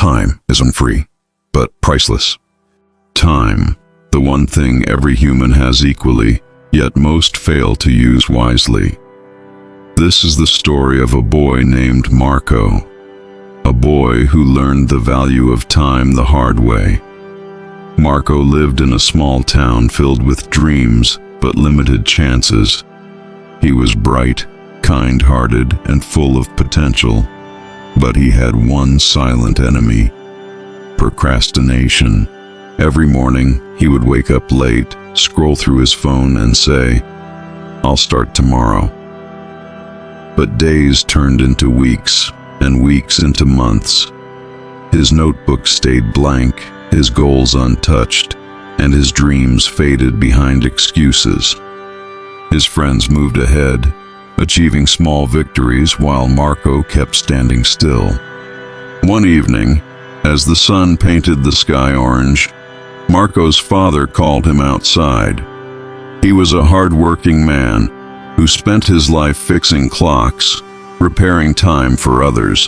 Time isn't free, but priceless. Time, the one thing every human has equally, yet most fail to use wisely. This is the story of a boy named Marco, a boy who learned the value of time the hard way. Marco lived in a small town filled with dreams but limited chances. He was bright, kind-hearted, and full of potential, but he had one silent enemy: procrastination. Every morning, he would wake up late, scroll through his phone, and say, "I'll start tomorrow." But days turned into weeks, and weeks into months. His notebook stayed blank, his goals untouched, and his dreams faded behind excuses. His friends moved ahead, achieving small victories while Marco kept standing still. One evening, as the sun painted the sky orange, Marco's father called him outside. He was a hard-working man who spent his life fixing clocks, repairing time for others.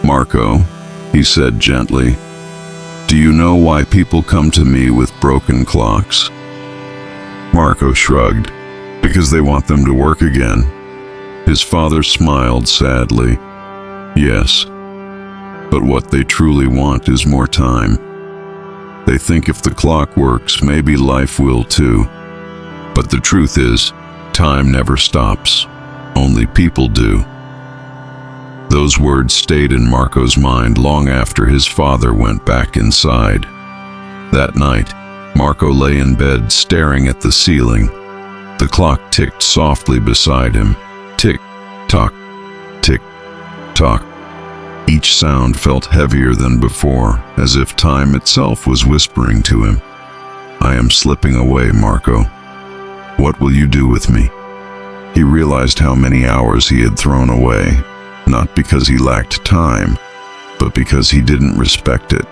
"Marco," he said gently, "do you know why people come to me with broken clocks?" Marco shrugged. "Because they want them to work again." His father smiled sadly. "Yes, but what they truly want is more time. They think if the clock works, maybe life will too. But the truth is, time never stops. Only people do." Those words stayed in Marco's mind long after his father went back inside. That night, Marco lay in bed staring at the ceiling. The clock ticked softly beside him. Tick-tock, tick-tock. Each sound felt heavier than before, as if time itself was whispering to him, "I am slipping away, Marco. What will you do with me?" He realized how many hours he had thrown away, not because he lacked time, but because he didn't respect it.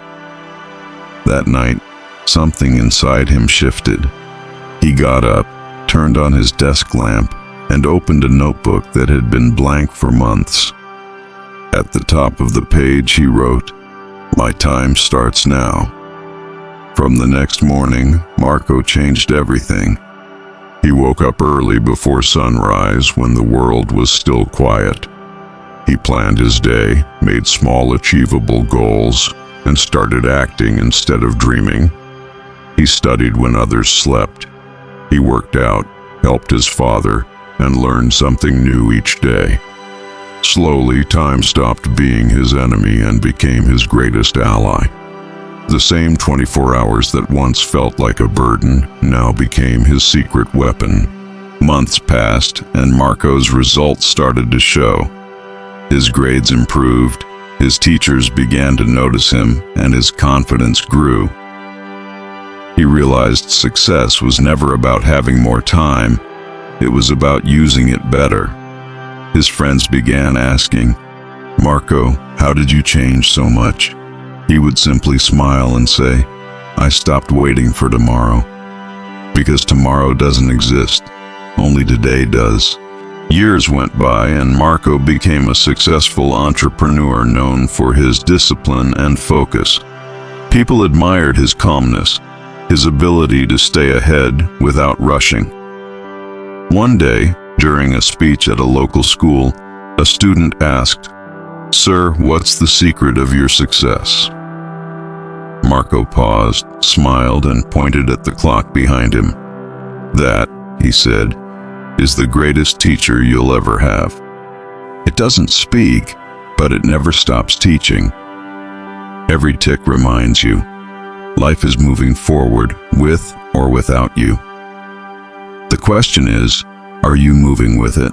That night, something inside him shifted. He got up, turned on his desk lamp, and opened a notebook that had been blank for months. At the top of the page he wrote, "My time starts now." From the next morning, Marco changed everything. He woke up early before sunrise when the world was still quiet. He planned his day, made small achievable goals, and started acting instead of dreaming. He studied when others slept. He worked out, helped his father, and learned something new each day. Slowly, time stopped being his enemy and became his greatest ally. The same 24 hours that once felt like a burden now became his secret weapon. Months passed, and Marco's results started to show. His grades improved, his teachers began to notice him, and his confidence grew. He realized success was never about having more time, it was about using it better. His friends began asking, "Marco, how did you change so much?" He would simply smile and say, "I stopped waiting for tomorrow. Because tomorrow doesn't exist, only today does." Years went by and Marco became a successful entrepreneur known for his discipline and focus. People admired his calmness, his ability to stay ahead without rushing. One day, during a speech at a local school, a student asked, "Sir, what's the secret of your success?" Marco paused, smiled, and pointed at the clock behind him. "That," he said, "is the greatest teacher you'll ever have. It doesn't speak, but it never stops teaching. Every tick reminds you. Life is moving forward, with or without you. The question is, are you moving with it?"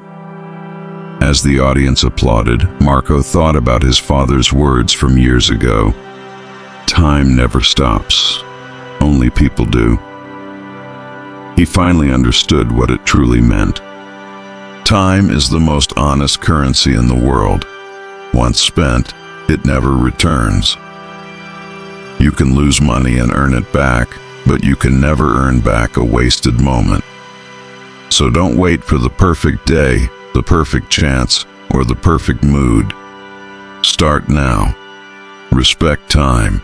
As the audience applauded, Marco thought about his father's words from years ago. Time never stops. Only people do. He finally understood what it truly meant. Time is the most honest currency in the world. Once spent, it never returns. You can lose money and earn it back, but you can never earn back a wasted moment. So don't wait for the perfect day, the perfect chance, or the perfect mood. Start now. Respect time,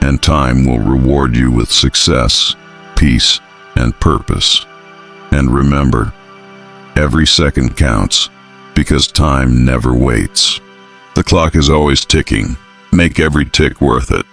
and time will reward you with success, peace, and purpose. And remember, every second counts, because time never waits. The clock is always ticking. Make every tick worth it.